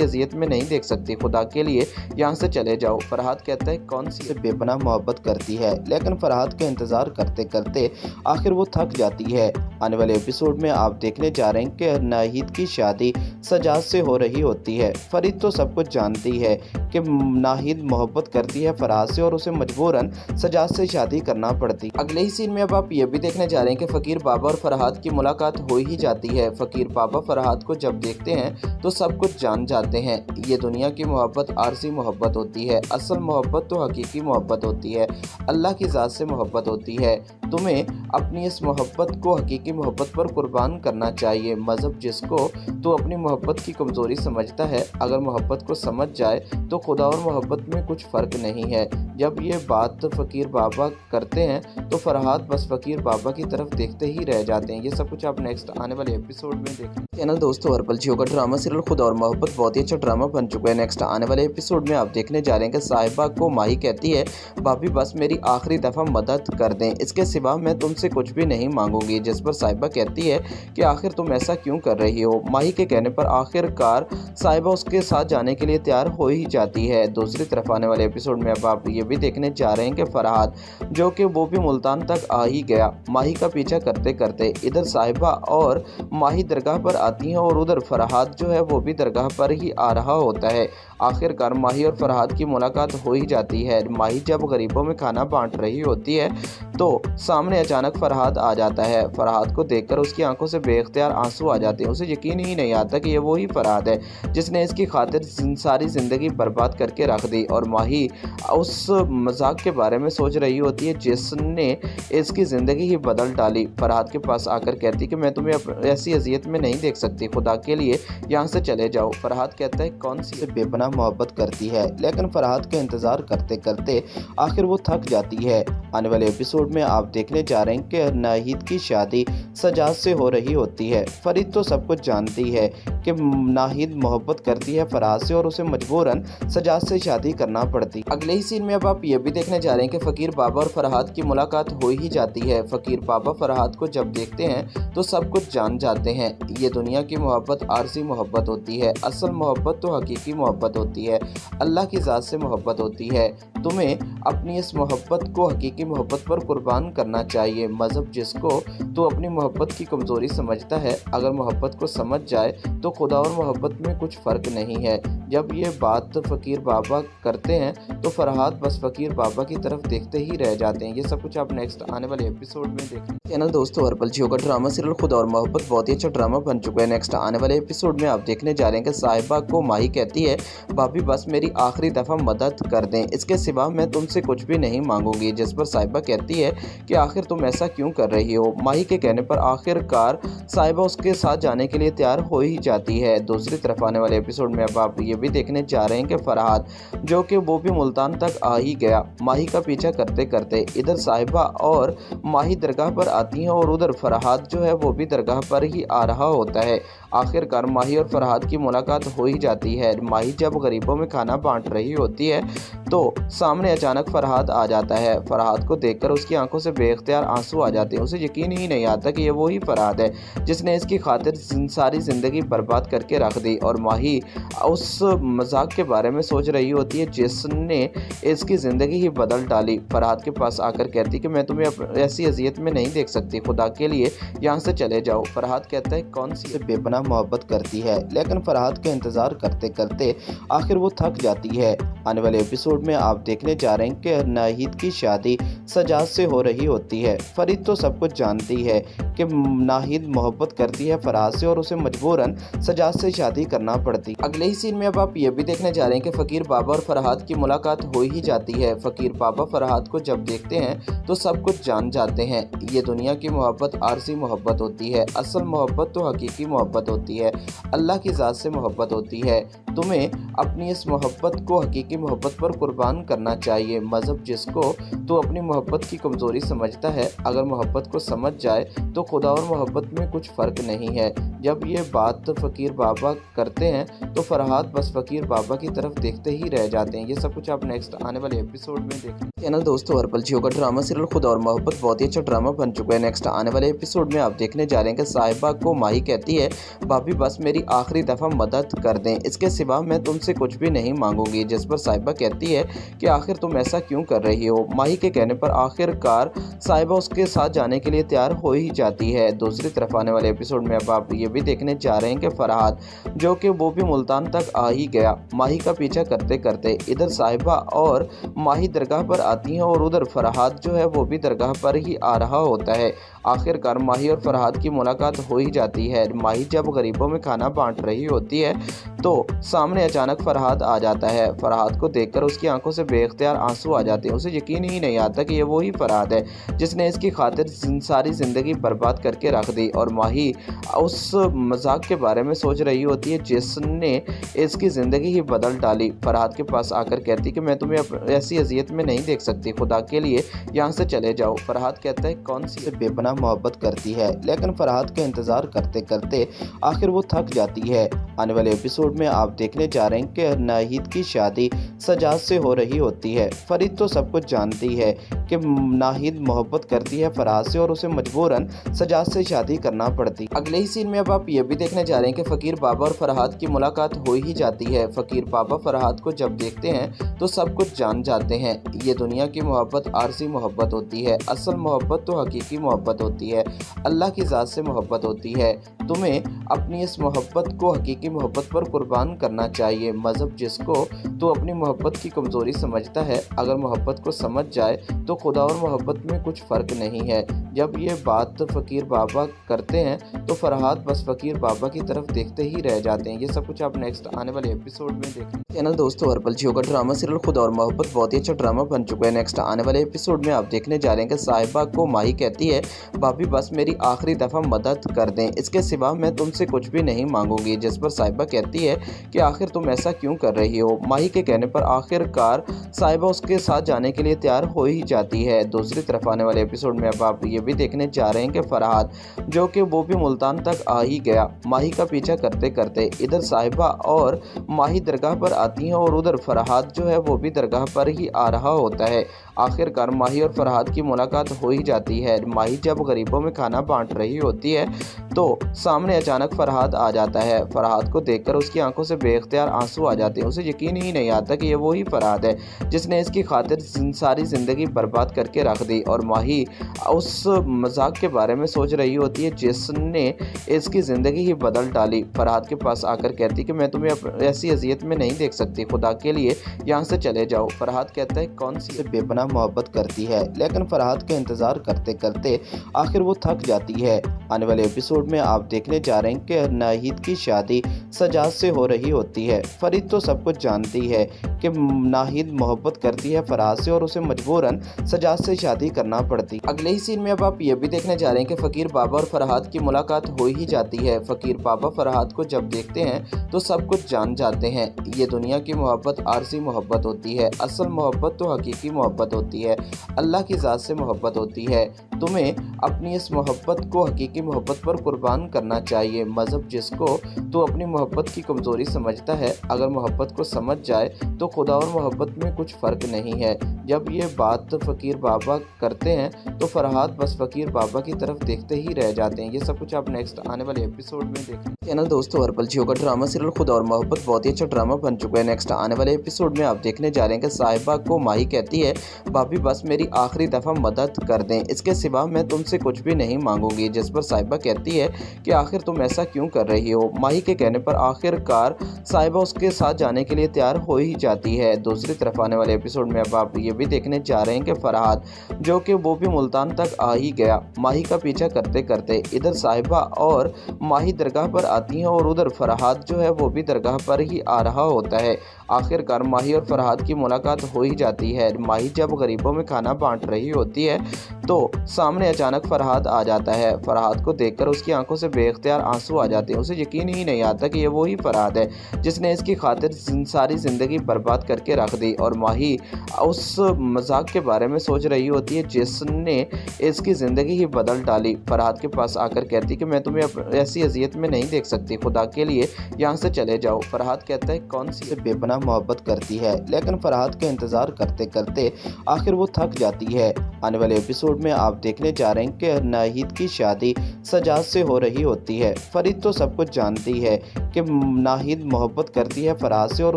अजियत में नहीं देख सकती, खुदा के लिए यहाँ से चले जाओ। फरहाद कहता है कौन सी से बेपनाह मोहब्बत करती है, लेकिन फरहाद का इंतज़ार करते करते आखिर वो थक जाती है। आने वाले एपिसोड में आप देखने जा रहे हैं कि नाहिद की शादी सजाद से हो रही होती है। फरीद तो सब कुछ जानती है कि नाहिद मोहब्बत करती है फरहाद से और उसे मजबूरन सजाद से शादी करना पड़ती। अगले ही सीन में अब आप ये भी देखने जा रहे हैं कि फ़कीर बाबा और फरहाद की मुलाकात हो ही जाती है। फ़कीर बाबा फरहाद को जब देखते हैं तो सब कुछ जान जाते हैं। ये दुनिया की मोहब्बत आरज़ी मोहब्बत होती है, असल मोहब्बत तो हकीकी मोहब्बत होती है, अल्लाह की ज़ात से मोहब्बत होती है। तुम्हें अपनी इस मोहब्बत को हकीकी मोहब्बत पर कुर्बान करना चाहिए। मज़हब जिसको तो अपनी मोहब्बत की कमज़ोरी समझता है, अगर मोहब्बत को समझ जाए तो खुदा और मोहब्बत में कुछ फ़र्क नहीं है। जब ये बात फ़कीर बाबा करते हैं तो फरहाद बस फ़कीर बाबा की तरफ देखते ही रह जाते हैं। ये सब कुछ आप नेक्स्ट आने वाले एपिसोड में देखें। चैनल दोस्तों हर्बल जियो का ड्रामा सीरियल खुदा और मोहब्बत बहुत ही अच्छा ड्रामा बन चुका है। नेक्स्ट आने वाले एपिसोड में आप देखने जा रहे हैं कि साहिबा को माही कहती है, भाभी बस मेरी आखिरी दफ़ा मदद कर दें, इसके सिवा मैं तुमसे कुछ भी नहीं मांगूंगी। जिस पर साहिबा कहती है कि आखिर तुम ऐसा क्यों कर रही हो। माही के कहने पर आखिरकार साहिबा उसके साथ जाने के लिए तैयार हो ही जाती है। दूसरी तरफ आने वाले एपिसोड में अब आप ये भी देखने जा रहे हैं कि फरहाद जो कि वो भी मुल्तान तक आ ही गया, माही का पीछा करते करते। इधर साहिबा और माही दरगाह पर आती हैं और उधर फरहाद जो है वो भी दरगाह पर ही आ रहा होता है। आखिरकार माही और फरहाद की मुलाकात हो ही जाती है। माही जब गरीबों में खाना बांट रही होती है तो सामने अचानक फरहाद आ जाता है। फरहाद को देखकर उसकी आंखों से बेख्तियार आंसू आ जाते हैं। उसे यकीन ही नहीं आता कि ये वही फरहाद है जिसने इसकी खातिर सारी ज़िंदगी बर्बाद करके रख दी। और माही उस मजाक के बारे में सोच रही होती है जिसने इसकी ज़िंदगी ही बदल डाली। फरहाद के पास आकर कहती कि मैं तुम्हें ऐसी अजियत में नहीं देख सकती, खुदा के लिए यहाँ से चले जाओ। फरहाद कहता है कौन सी से बेपनाह मोहब्बत करती है, लेकिन फरहाद का इंतज़ार करते करते आखिर वो थक जाती है। आने वाले एपिसोड में आप देखने जा रहे हैं कि नाहिद की शादी सजाद से हो रही होती है। फरीद तो सब कुछ जानती है कि नाहिद मोहब्बत करती है फरहाद से और उसे मजबूरन सजाद से शादी करना पड़ती। अगले ही सीन में अब आप ये भी देखने जा रहे हैं कि फ़कीर बाबा और फरहाद की मुलाकात हो ही जाती है। फ़कीर बाबा फरहाद को जब देखते हैं तो सब कुछ जान जाते हैं। ये दुनिया की मोहब्बत आरज़ी मोहब्बत होती है, असल मोहब्बत तो हकीकी मोहब्बत होती है, अल्लाह की ज़ात से मोहब्बत होती है। तुम्हें अपनी इस मोहब्बत को हकीकी मोहब्बत पर कुर्बान करना चाहिए। मज़हब जिसको तो अपनी मोहब्बत की कमज़ोरी समझता है, अगर मोहब्बत को समझ जाए तो खुदा और मोहब्बत में कुछ फ़र्क नहीं है। जब ये बात फ़कीर बाबा करते हैं तो फरहाद बस फ़कीर बाबा की तरफ देखते ही रह जाते हैं। ये सब कुछ आप नेक्स्ट आने वाले एपिसोड में देखें। चैनल दोस्तों हर्बल जियो का ड्रामा सीरियल खुदा और मोहब्बत बहुत ही अच्छा ड्रामा बन चुका है। नेक्स्ट आने वाले एपिसोड में आप देखने जा रहे हैं कि साहिबा को माही कहती है, भाभी बस मेरी आखिरी दफ़ा मदद कर दें, इसके सिवा मैं तुमसे कुछ भी नहीं मांगूंगी। जिस पर साहिबा कहती है कि आखिर तुम ऐसा क्यों कर रही हो। माही के कहने पर आखिरकार साहिबा उसके साथ जाने के लिए तैयार हो ही जाती है। दूसरी तरफ आने वाले एपिसोड में अब आप ये भी देखने जा रहे हैं कि फरहाद जो कि वो भी मुल्तान तक आ ही गया, माही का पीछा करते करते। इधर साहिबा और माही दरगाह पर आती हैं और उधर फरहाद जो है वो भी दरगाह पर ही आ रहा होता है। आखिरकार माही और फरहाद की मुलाकात हो ही जाती है। माही जब गरीबों में खाना बांट रही होती है तो सामने अचानक फरहाद आ जाता है। फरहाद को देखकर उसकी आंखों से बेख्तियार आंसू आ जाते हैं। उसे यकीन ही नहीं आता कि ये वही फरहाद है जिसने इसकी खातिर सारी ज़िंदगी बर्बाद करके रख दी। और माही उस मजाक के बारे में सोच रही होती है जिसने इसकी ज़िंदगी ही बदल डाली। फरहाद के पास आकर कहती कि मैं तुम्हें ऐसी अजियत में नहीं देख सकती, खुदा के लिए यहाँ से चले जाओ। फरहाद कहता है कौन सी बेपनाह मोहब्बत करती है, लेकिन फरहाद का इंतज़ार करते करते आखिर वो थक जाती है। आने वाले एपिसोड में आप देखने जा रहे हैं कि नाहिद की शादी सजाद से हो रही होती है। फरीद तो सब कुछ जानती है कि नाहिद मोहब्बत करती है फरहाद से और उसे मजबूरन सजाद से शादी करना पड़ती। अगले ही सीन में अब आप ये भी देखने जा रहे हैं कि फ़कीर बाबा और फरहाद की मुलाकात हो ही जाती है। फ़कीर बाबा फरहाद को जब देखते हैं तो सब कुछ जान जाते हैं। ये दुनिया की मोहब्बत आरजी मोहब्बत होती है, असल मोहब्बत तो हकीकी मोहब्बत होती है, अल्लाह की ज़ात से मोहब्बत होती है। तुम्हें अपनी इस मोहब्बत को हकीकी मोहब्बत पर कुर्बान करना चाहिए। मज़हब जिसको तो अपनी मोहब्बत की कमज़ोरी समझता है, अगर मोहब्बत को समझ जाए तो खुदा और मोहब्बत में कुछ फ़र्क नहीं है। जब ये बात फ़कीर बाबा करते हैं तो फरहाद बस फ़कीर बाबा की तरफ देखते ही रह जाते हैं। ये सब कुछ आप नेक्स्ट आने वाले एपिसोड में देखें। चैनल दोस्तों हरपल जियो का ड्रामा सीरियल खुदा और मोहब्बत बहुत ही अच्छा ड्रामा बन चुका है। नेक्स्ट आने वाले एपिसोड में आप देखने जा रहे हैं कि साहिबा को माही कहती है भाभी बस मेरी आखिरी दफ़ा मदद कर दें, इसके सिवा मैं तुमसे कुछ भी नहीं मांगूंगी। जिस पर साहिबा कहती है कि आखिर तुम ऐसा क्यों कर रही हो। माही के कहने पर आखिरकार साहिबा उसके साथ जाने के लिए तैयार हो ही जाती है। दूसरी तरफ आने वाले एपिसोड में अब आप ये भी देखने जा रहे हैं कि फरहाद जो कि वो भी मुल्तान तक आ ही गया माही का पीछा करते करते। इधर साहिबा और माही दरगाह पर आती हैं और उधर फरहाद जो है वो भी दरगाह पर ही आ रहा होता है। आखिरकार माही और फरहाद की मुलाकात हो ही जाती है। माही जब गरीबों में खाना बांट रही होती है तो सामने अचानक फरहाद आ जाता है। फरहाद को देखकर उसकी आंखों से बेख्तियार आंसू आ जाते हैं। उसे यकीन ही नहीं आता कि ये वही फरहाद है जिसने इसकी खातिर सारी ज़िंदगी बर्बाद करके रख दी। और माही उस मजाक के बारे में सोच रही होती है जिसने इसकी ज़िंदगी ही बदल डाली। फरहाद के पास आकर कहती कि मैं तुम्हें ऐसी अजियत में नहीं देख सकती, खुदा के लिए यहाँ से चले जाओ। फरहाद कहता है कौन सी बेपनाह मोहब्बत करती है, लेकिन फरहाद का इंतज़ार करते करते आखिर वो थक जाती है। आने वाले एपिसोड में आप देखने जा रहे हैं कि नाहिद की शादी सजाद से हो रही होती है। फरीद तो सब कुछ जानती है कि नाहिद मोहब्बत करती है फरहाद से और उसे मजबूरन सजाद से शादी करना पड़ती। अगले ही सीन में अब आप ये भी देखने जा रहे हैं कि फ़कीर बाबा और फरहाद की मुलाकात हो ही जाती है। फ़कीर बाबा फरहाद को जब देखते हैं तो सब कुछ जान जाते हैं। ये दुनिया की मोहब्बत आरजी मोहब्बत होती है, असल मोहब्बत तो हकीकी मोहब्बत होती है, अल्लाह की ज़ात से मोहब्बत होती है। तुम्हें अपनी इस मोहब्बत को हकीकी मोहब्बत पर कुर्बान करना चाहिए। मज़हब जिसको तो अपनी मोहब्बत की कमज़ोरी समझता है, अगर मोहब्बत को समझ जाए तो खुदा और मोहब्बत में कुछ फ़र्क नहीं है। जब ये बात फ़कीर बाबा करते हैं तो फरहाद बस फ़कीर बाबा की तरफ देखते ही रह जाते हैं। ये सब कुछ आप नेक्स्ट आने वाले एपिसोड में देखें। चैनल दोस्तों हरपल जियो का ड्रामा सीरियल खुदा और मोहब्बत बहुत ही अच्छा ड्रामा बन चुका है। नेक्स्ट आने वाले एपिसोड में आप देखने जा रहे हैं कि साहिबा को माही कहती है भाभी बस मेरी आखिरी दफ़ा मदद कर दें, इसके सिवा मैं तुमसे कुछ भी नहीं मांगूंगी। जिस पर साहिबा कहती है कि आखिर तुम ऐसा क्यों कर रही हो। माही के कहने पर आखिरकार साहिबा उसके साथ जाने के लिए तैयार हो ही जाती है। दूसरी तरफ आने वाले एपिसोड में अब आप ये भी देखने जा रहे हैं कि फरहाद जो कि वो भी मुल्तान तक आ ही गया माही का पीछा करते करते। इधर साहिबा और माही दरगाह पर आती हैं और उधर फरहाद जो है वो भी दरगाह पर ही आ रहा होता है। आखिरकार माही और फरहाद की मुलाकात हो ही जाती है। माही जब गरीबों में खाना बांट रही होती है तो सामने अचानक फरहाद आ जाता है। फरहाद को देखकर उसकी आंखों से बेख्तियार आंसू आ जाते हैं। उसे यकीन ही नहीं आता कि ये वही फरहाद है जिसने इसकी खातिर सारी ज़िंदगी बर्बाद करके रख दी। और माही उस मजाक के बारे में सोच रही होती है जिसने इसकी ज़िंदगी ही बदल डाली। फरहाद के पास आकर कहती कि मैं तुम्हें ऐसी अजियत में नहीं देख सकती, खुदा के लिए यहाँ से चले जाओ। फरहाद कहता है कौन सी बेपनाह मोहब्बत करती है, लेकिन फरहाद का इंतज़ार करते करते आखिर वो थक जाती है। आने वाले एपिसोड में आप देखने जा रहे हैं कि नाहिद की शादी सजाद से हो रही होती है। फरीद तो सब कुछ जानती है कि नाहिद मोहब्बत करती है फरहाद से और उसे मजबूरन सजाद से शादी करना पड़ती। अगले ही सीन में अब आप ये भी देखने जा रहे हैं कि फ़कीर बाबा और फरहाद की मुलाकात हो ही जाती है। फ़कीर बाबा फरहाद को जब देखते हैं तो सब कुछ जान जाते हैं। ये दुनिया की मोहब्बत आरजी मोहब्बत होती है, असल मोहब्बत तो हकीकी मोहब्बत होती है, अल्लाह की ज़ात से मोहब्बत होती है। तुम्हें अपनी इस मोहब्बत को हकीकी की मोहब्बत पर कुर्बान करना चाहिए। मजहब जिसको तो अपनी मोहब्बत की कमज़ोरी समझता है, अगर मोहब्बत को समझ जाए तो खुदा और मोहब्बत में कुछ फ़र्क नहीं है। जब ये बात फ़कीर बाबा करते हैं तो फरहाद बस फ़कीर बाबा की तरफ देखते ही रह जाते हैं। ये सब कुछ आप नेक्स्ट आने वाले एपिसोड में देखें। चैनल दोस्तों हर्पल जियो का ड्रामा सीरियल खुदा और मोहब्बत बहुत ही अच्छा ड्रामा बन चुका है। नेक्स्ट आने वाले एपिसोड में आप देखने जा रहे हैं कि साहिबा को माही कहती है, भाभी बस मेरी आखिरी दफ़ा मदद कर दें, इसके सिवा मैं तुमसे कुछ भी नहीं मांगूंगी। जिस पर साहिबा कहती है कि आखिर तुम ऐसा क्यों कर रही हो। माही के कहने पर आखिरकार साहिबा उसके साथ जाने के लिए तैयार हो ही जाती है। दूसरी तरफ आने वाले एपिसोड में अब आप ये भी देखने जा रहे हैं कि फरहाद जो कि वो भी मुल्तान तक आ ही गया माही का पीछा करते करते। इधर साहिबा और माही दरगाह पर आती हैं और उधर फरहाद जो है वो भी दरगाह पर ही आ रहा होता है। आखिरकार माही और फरहाद की मुलाकात हो ही जाती है। माही जब गरीबों में खाना बांट रही होती है तो सामने अचानक फरहाद आ जाता है। फरहाद को देखकर उसकी आंखों से बेख्तियार आंसू आ जाते हैं। उसे यकीन ही नहीं आता कि ये वही फरहाद है जिसने इसकी खातिर सारी ज़िंदगी बर्बाद करके रख दी। और माही उस मजाक के बारे में सोच रही होती है जिसने इसकी ज़िंदगी ही बदल डाली। फरहाद के पास आकर कहती कि मैं तुम्हें ऐसी अजियत में नहीं देख सकती, खुदा के लिए यहाँ से चले जाओ। फरहाद कहता है कौन सी बेपनाह मोहब्बत करती है, लेकिन फरहाद का इंतज़ार करते करते आखिर वो थक जाती है। आने वाले एपिसोड में आप देखने जा रहे हैं कि नाहिद की शादी सजाद से हो रही होती है। फरीद तो सब कुछ जानती है कि नाहिद मोहब्बत करती है फरहाद से और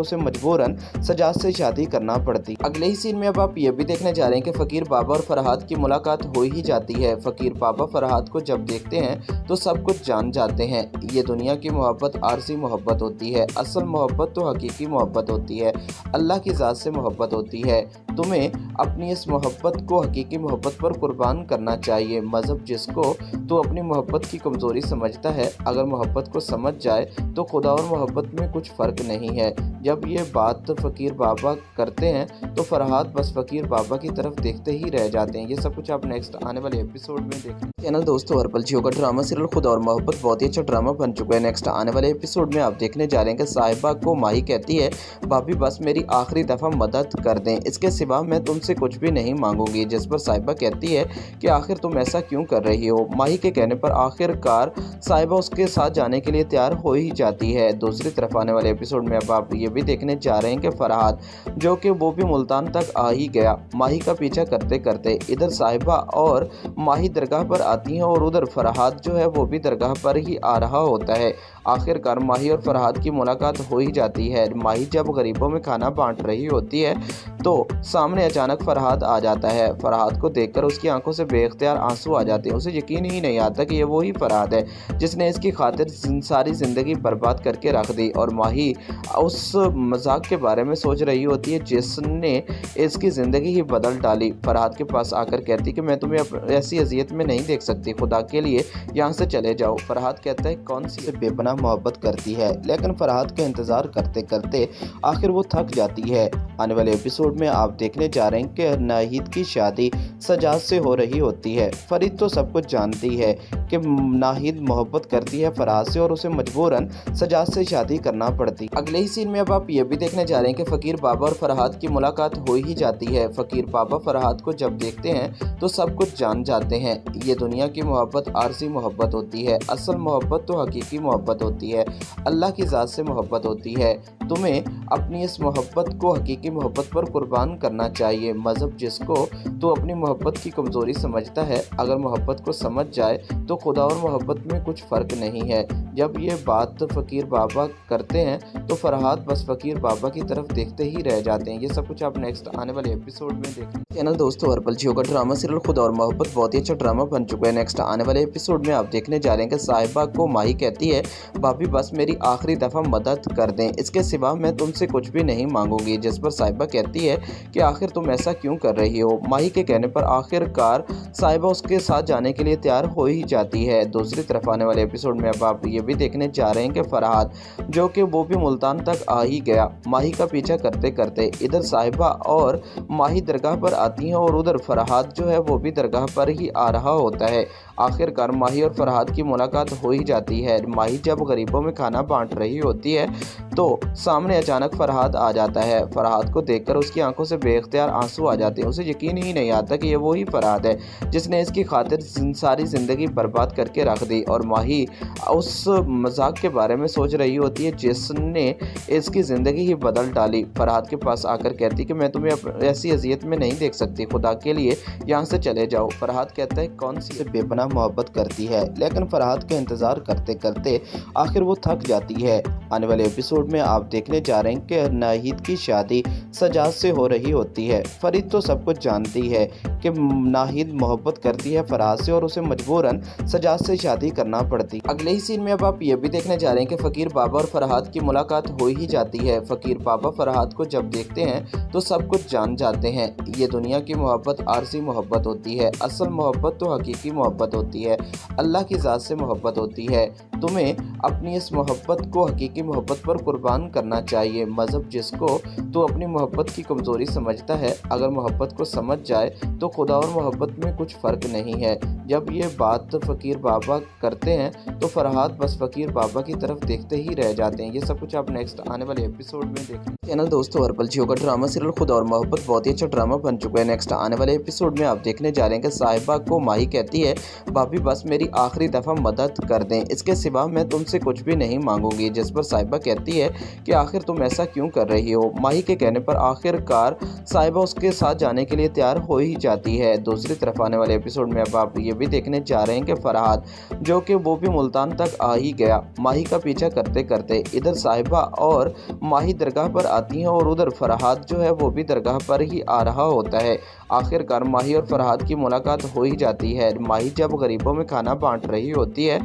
उसे मजबूरन सजाद से शादी करना पड़ती। अगले ही सीन में अब आप ये भी देखने जा रहे हैं कि फ़कीर बाबा और फरहाद की मुलाकात हो ही जाती है। फ़कीर बाबा फरहाद को जब देखते हैं तो सब कुछ जान जाते हैं। ये दुनिया की मोहब्बत आरज़ी मोहब्बत होती है, असल मोहब्बत तो हकीकी मोहब्बत होती है, अल्लाह की ज़ात से मोहब्बत होती है। तुम्हें अपनी इस मोहब्बत को हकीकी मोहब्बत पर कुर्बान करना चाहिए। मजहब जिसको तो अपनी मोहब्बत की कमज़ोरी समझता है, अगर मोहब्बत को समझ जाए तो खुदा और मोहब्बत में कुछ फ़र्क नहीं है। जब ये बात फ़कीर बाबा करते हैं तो फरहाद बस फ़कीर बाबा की तरफ देखते ही रह जाते हैं। ये सब कुछ आप नेक्स्ट आने वाले एपिसोड में देखें। चैनल दोस्तों हर्पल जियो का ड्रामा सीरियल खुदा और मोहब्बत बहुत ही अच्छा ड्रामा बन चुका है। नेक्स्ट आने वाले एपिसोड में आप देखने जा रहे हैं कि साहिबा को माही कहती है, भाभी बस मेरी आखिरी दफ़ा मदद कर दें, इसके सिवा मैं तुमसे कुछ भी नहीं मांगूंगी। जिस पर साहिबा कहती है कि आखिर तुम ऐसा क्यों कर रही हो। माही के कहने पर आखिरकार साहिबा उसके साथ जाने के लिए तैयार हो ही जाती है। दूसरी तरफ आने वाले एपिसोड में अब आप ये भी देखने जा रहे हैं कि फरहाद जो कि वो भी मुल्तान तक आ ही गया माही का पीछा करते करते। इधर साहिबा और माही दरगाह पर आती हैं और उधर फरहाद जो है वो भी दरगाह पर ही आ रहा होता है। आखिरकार माही और फरहाद की मुलाकात हो ही जाती है। माही जब गरीबों में खाना बांट रही होती है तो सामने अचानक फरहाद आ जाता है। फरहाद को देखकर उसकी आंखों से बेख्तियार आंसू आ जाते हैं। उसे यकीन ही नहीं आता कि ये वही फरहाद है जिसने इसकी खातिर सारी ज़िंदगी बर्बाद करके रख दी। और माही उस मजाक के बारे में सोच रही होती है जिसने इसकी ज़िंदगी ही बदल डाली। फरहाद के पास आकर कहती कि मैं तुम्हें ऐसी अजियत में नहीं देख सकती, खुदा के लिए यहाँ से चले जाओ। फरहाद कहता है कौन सी बेपनाह मोहब्बत करती है, लेकिन फरहाद का इंतज़ार करते करते आखिर वो थक जाती है। आने वाले एपिसोड में आप देखने जा रहे हैं कि नाहिद की शादी सजाद से हो रही होती है। फरीद तो सब कुछ जानती है कि नाहिद मोहब्बत करती है फरहाद से और उसे मजबूरन सजाद से शादी करना पड़ती। अगले ही सीन में अब आप ये भी देखने जा रहे हैं कि फ़कीर बाबा और फरहाद की मुलाकात हो ही जाती है। फ़कीर बाबा फरहाद को जब देखते हैं तो सब कुछ जान जाते हैं। ये दुनिया की मोहब्बत आरज़ी मोहब्बत होती है, असल मोहब्बत तो हकीकी मोहब्बत होती है, अल्लाह की ज़ात से मोहब्बत होती है। तुम्हें अपनी इस मोहब्बत को हकीकी मोहब्बत पर कुर्बान करना चाहिए। मजहब जिसको तो अपनी मोहब्बत की कमज़ोरी समझता है, अगर मोहब्बत को समझ जाए तो खुदा और मोहब्बत में कुछ फ़र्क नहीं है। जब ये बात फ़कीर बाबा करते हैं तो फरहाद बस फ़कीर बाबा की तरफ देखते ही रह जाते हैं। ये सब कुछ आप नेक्स्ट आने वाले एपिसोड में देखें। चैनल दोस्तों हर्पल जियो का ड्रामा सीरियल खुदा और मोहब्बत बहुत ही अच्छा ड्रामा बन चुका है। नेक्स्ट आने वाले एपिसोड में आप देखने जा रहे हैं कि साहिबा को माही कहती है, भाभी बस मेरी आखिरी दफ़ा मदद कर दें, इसके सिवा मैं तुमसे कुछ भी नहीं मांगूंगी। जिस पर साहिबा कहती है कि आखिर तुम ऐसा क्यों कर रही हो। माही के कहने पर आखिरकार साहिबा उसके साथ जाने के लिए तैयार हो ही जाती है। दूसरी तरफ आने वाले एपिसोड में अब आप ये भी देखने जा रहे हैं कि फरहाद जो कि वो भी मुल्तान तक आ ही गया माही का पीछा करते करते। इधर साहिबा और माही दरगाह पर आती हैं और उधर फरहाद जो है वो भी दरगाह पर ही आ रहा होता है। आखिरकार माही और फरहाद की मुलाकात हो ही जाती है। माही जब गरीबों में खाना बांट रही होती है तो सामने अचानक फरहाद आ जाता है। फरहाद को देखकर उसकी आंखों से बेख्तियार आंसू आ जाते हैं। उसे यकीन ही नहीं आता कि ये वही फरहाद है जिसने इसकी खातिर सारी ज़िंदगी बर्बाद करके रख दी। और माही उस मजाक के बारे में सोच रही होती है जिसने इसकी ज़िंदगी ही बदल डाली। फरहाद के पास आकर कहती कि मैं तुम्हें ऐसी अजियत में नहीं देख सकती, खुदा के लिए यहाँ से चले जाओ। फरहाद कहता है कौन सी बेपनाह मोहब्बत करती है, लेकिन फरहाद का इंतज़ार करते करते आखिर वो थक जाती है। आने वाले एपिसोड में आप देखने जा रहे हैं कि नाहिद की शादी सजाद से हो रही होती है। फरीद तो सब कुछ जानती है कि नाहिद मोहब्बत करती है फरहाद से और उसे मजबूरन सजाद से शादी करना पड़ती। अगले ही सीन में अब आप ये भी देखने जा रहे हैं कि फ़कीर बाबा और फरहाद की मुलाकात हो ही जाती है। फ़कीर बाबा फरहाद को जब देखते हैं तो सब कुछ जान जाते हैं। ये दुनिया की मोहब्बत आरसी मोहब्बत होती है, असल मोहब्बत तो हकीकी मोहब्बत होती है, अल्लाह की ज़ात से मोहब्बत होती है। तुम्हें अपनी इस मोहब्बत को हकीकी मोहब्बत पर कुर्बान करना चाहिए। मज़हब जिसको तो अपनी मोहब्बत की कमज़ोरी समझता है, अगर मोहब्बत को समझ जाए तो खुदा और मोहब्बत में कुछ फ़र्क नहीं है। जब ये बात फ़कीर बाबा करते हैं तो फरहाद बस फ़कीर बाबा की तरफ देखते ही रह जाते हैं। ये सब कुछ आप नेक्स्ट आने वाले एपिसोड में देखें। चैनल दोस्तों हर्बल जियो का ड्रामा सीरियल खुदा और मोहब्बत बहुत ही अच्छा ड्रामा बन चुका है। नेक्स्ट आने वाले एपिसोड में आप देखने जा रहे हैं कि साहिबा को माही कहती है भाभी बस मेरी आखिरी दफ़ा मदद कर दें, इसके सिवा मैं तुमसे कुछ भी नहीं मांगूंगी। जिस पर साहिबा कहती है कि आखिर तुम ऐसा क्यों कर रही हो। माही के कहने पर आखिरकार साहिबा उसके साथ जाने के लिए तैयार हो ही जाती है। दूसरी तरफ आने वाले एपिसोड में अब आप ये भी देखने जा रहे हैं कि फरहाद जो कि वो भी मुल्तान तक आ ही गया माही का पीछा करते करते। इधर साहिबा और माही दरगाह पर आती हैं और उधर फरहाद जो है वो भी दरगाह पर ही आ रहा होता है। आखिरकार माही और फरहाद की मुलाकात हो ही जाती है। माही जब गरीबों में खाना बांट रही होती है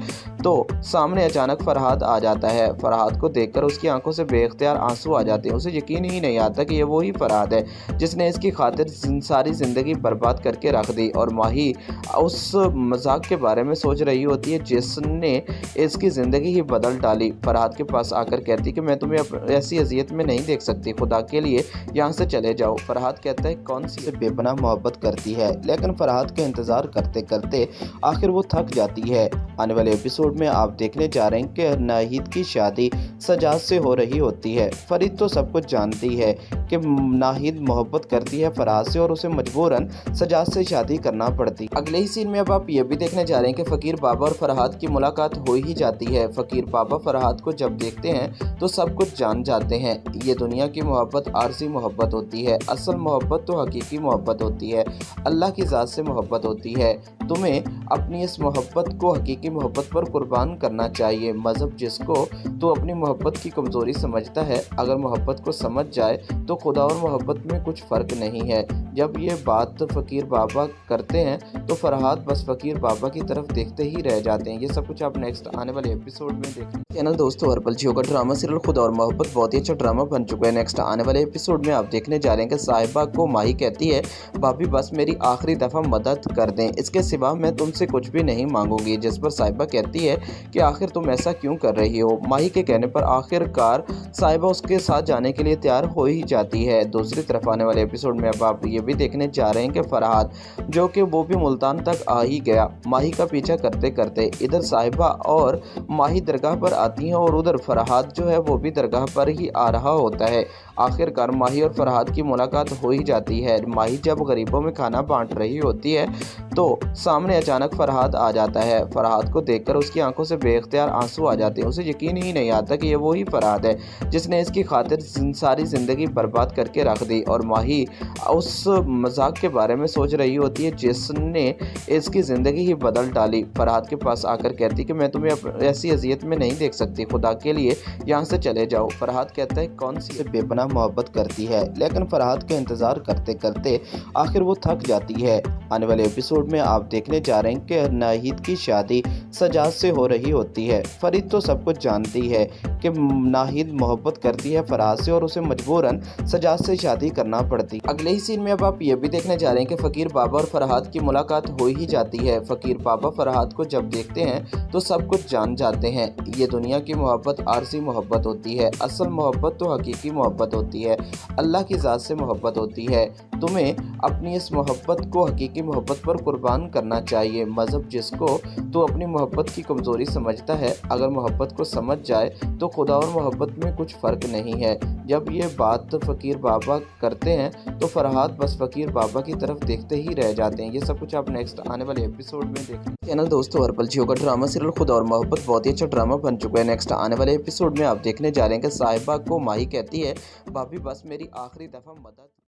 तो सामने अचानक फरहाद आ जाता है। फरहाद को देखकर उसकी आंखों से बेख्तियार आंसू आ जाते हैं। उसे यकीन ही नहीं आता कि ये वही फरहाद है जिसने इसकी खातिर सारी ज़िंदगी बर्बाद करके रख दी। और माही उस मजाक के बारे में सोच रही होती है जिसने इसकी ज़िंदगी ही बदल डाली। फरहाद के पास आकर कहती कि मैं तुम्हें ऐसी अजियत में नहीं देख सकती, खुदा के लिए यहाँ से चले जाओ। फरहाद कहता है कौन सी बेपनाह मोहब्बत करती है, लेकिन फरहाद का इंतज़ार करते करते आखिर वो थक जाती है। आने वाले एपिसोड में आप देखने जा रहे हैं कि नाहिद की शादी सजाद से हो रही होती है। फरीद तो सब कुछ जानती है कि नाहिद मोहब्बत करती है फरहाद से और उसे मजबूरन सजाद से शादी करना पड़ती। अगले ही सीन में अब आप ये भी देखने जा रहे हैं कि फ़कीर बाबा और फरहाद की मुलाकात हो ही जाती है। फ़कीर बाबा फरहाद को जब देखते हैं तो सब कुछ जान जाते हैं। ये दुनिया की मोहब्बत आरसी मोहब्बत होती है, असल मोहब्बत तो हकीकी मोहब्बत होती है, अल्लाह की ज़ात से मोहब्बत होती है। तुम्हें अपनी इस मोहब्बत को हकीकी मोहब्बत पर कुर्बान करना चाहिए। मज़हब जिसको तो अपनी मोहब्बत की कमज़ोरी समझता है, अगर मोहब्बत को समझ जाए तो खुदा और मोहब्बत में कुछ फ़र्क नहीं है। जब ये बात फ़कीर बाबा करते हैं तो फरहाद बस फ़कीर बाबा की तरफ देखते ही रह जाते हैं। ये सब कुछ आप नेक्स्ट आने वाले एपिसोड में देखें। चैनल दोस्तों हर्बल जियो का ड्रामा सीरियल खुदा और मोहब्बत बहुत ही अच्छा ड्रामा बन चुका है। नेक्स्ट आने वाले एपिसोड में आप देखने जा रहे हैं कि साहिबा को माही कहती है भाभी बस मेरी आखिरी दफ़ा मदद कर दें, इसके सिवा मैं तुमसे कुछ भी नहीं मांगूंगी। जिस पर साहिबा कहती है कि आखिर तुम ऐसा क्यों कर रही हो। माही के कहने पर आखिरकार साहिबा उसके साथ जाने के लिए तैयार हो ही जाती है। दूसरी तरफ आने वाले एपिसोड में अब आप ये भी देखने जा रहे हैं कि फरहाद जो कि वो भी मुल्तान तक आ ही गया माही का पीछा करते करते। इधर साहिबा और माही दरगाह पर आती हैं और उधर फरहाद जो है वो भी दरगाह पर ही आ रहा होता है। आखिरकार माही और फरहाद की मुलाकात हो ही जाती है। माही जब गरीबों में खाना बांट रही होती है तो सामने अचानक फरहाद आ जाता है। फरहाद को देखकर उसकी आंखों से बेख्तियार आंसू आ जाते हैं। उसे यकीन ही नहीं आता कि ये वही फरहाद है जिसने इसकी खातिर सारी ज़िंदगी बर्बाद करके रख दी। और माही उस मजाक के बारे में सोच रही होती है जिसने इसकी ज़िंदगी ही बदल डाली। फरहाद के पास आकर कहती कि मैं तुम्हें ऐसी अजियत में नहीं देख सकती, खुदा के लिए यहाँ से चले जाओ। फरहाद कहता है कौन सी बेपनाह मोहब्बत करती है, लेकिन फरहाद का इंतज़ार करते करते आखिर वो थक जाती है। आने वाले एपिसोड में आप देखने जा रहे हैं कि नाहिद की शादी सजाद से हो रही होती है। फरीद तो सब कुछ जानती है कि नाहिद मोहब्बत करती है फरहाद से और उसे मजबूरन सजाद से शादी करना पड़ती। अगले ही सीन में अब आप ये भी देखने जा रहे हैं कि फ़कीर बाबा और फरहाद की मुलाकात हो ही जाती है। फ़कीर बाबा फरहाद को जब देखते हैं तो सब कुछ जान जाते हैं। ये दुनिया की मोहब्बत आरसी मोहब्बत होती है, असल मोहब्बत तो हकीकी मोहब्बत होती है, अल्लाह की ज़ात से मोहब्बत होती है। तुम्हें अपनी इस मोहब्बत को हकीकी मोहब्बत पर कुर्बान करना चाहिए। मज़हब जिसको तो अपनी मोहब्बत की कमज़ोरी समझता है। अगर मोहब्बत को समझ जाए तो खुदा और मोहब्बत में कुछ फ़र्क नहीं है। जब ये बात फ़कीर बाबा करते हैं तो फरहाद बस फ़कीर बाबा की तरफ देखते ही रह जाते हैं। ये सब कुछ आप नेक्स्ट आने वाले एपिसोड में देखें। चैनल दोस्तों हर पल जियो का ड्रामा सीरियल खुदा और मोहब्बत बहुत ही अच्छा ड्रामा बन चुका है। नेक्स्ट आने वाले एपिसोड में आप देखने जा रहे हैं कि साहिबा को माही कहती है, भाभी बस मेरी आखिरी दफ़ा मदद